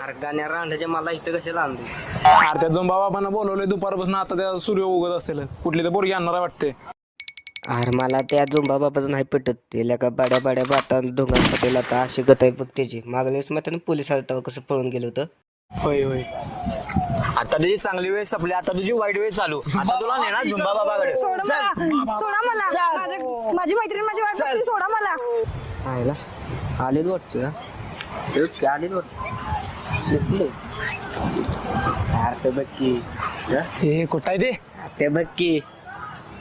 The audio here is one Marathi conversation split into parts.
अरे गाण्या रांधाच्या मला इथं कशाला आणली? अरे त्या झुंबा बाबांना बोलवलंय दुपारपासून, आता त्या सूर्य उगत असेल, कुठली तर पोरगी आणणार आहे वाटते. अरे मला त्या झुंबा बाबाचं नाही पटत. ते का बड्या बड्या बाता ढोंगात पटेल आता अशी गत आहे बघ त्याची. मागल्याच मग पोलीस आला तेव्हा कसं पळून गेलो होतं. होय होय. आता तुझी चांगली वेळ संपली, आता तुझी वाईट वेळ चालू. आता तुला नेणार झुंबा बाबाकडे. सोडा मला, सोडा मला. माझी मैत्रीण माझी वाट बघते, सोडा मला. आयला आलेच वाटतं ना, आलेच वाटतं दिसले. ते बघ की, हे कुठं आहे ते? ते बघ की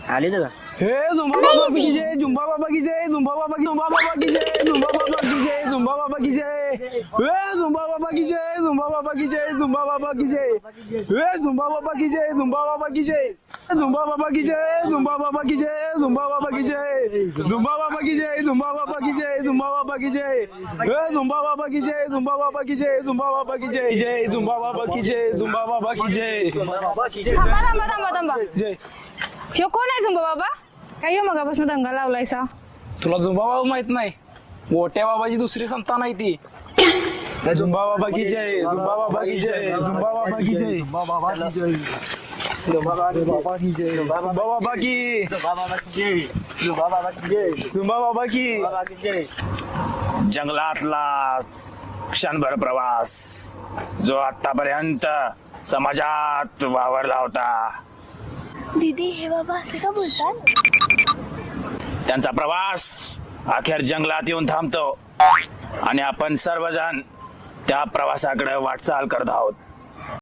आले का? हे झुंबा बाबा की जय, झुंबा बाबा की जय, झुंबा बाबा की, झुंबा बाबा की जय, झुंबा बाबा की जय, झुंबा बाबा की जय. हे झुंबा बाबा की जय, झुंबा बाबा की जय, झुंबा बाबा की जय. हे झुंबा बाबा की जय, झुंबा बाबा की जय, झुंबा बाबा की जय, झुंबा बाबा की जय, झुंबा बाबा की जय, झुंबा बाबा की जय, झुंबा बाबा की जय, झुंबा बाबा की जय. हे झुंबा बाबा की जय, झुंबा बाबा की जय, झुंबा बाबा की जय, जय झुंबा बाबा की जय, झुंबा बाबा की जय. थांबा थांबा थांबा थांबा. जय. ह्यो कोण आहे झुंबा बाबा? काय ह्यो मगापासून दंगा लावलायसा? तुला झुंबा बाबा माहित नाही? मोठ्या बाबाची दुसरी संतान आहे ती. झुंबा बाबा की जय, झुंबा बाबा की जय, झुंबा बाबा की जय, झुंबा बाबा की जय, झुंबा बाबा की जय, झुंबा बाबा की, झुंबा बाबा की. जंगलातला क्षणभर प्रवास जो आतापर्यंत समाजात वावरला होता, दीदी हे बाबा असे का बोलतात? त्यांचा प्रवास अखेर जंगलात येऊन थांबतो आणि आपण सर्वजण त्या प्रवासाकडे वाटचाल करत आहोत.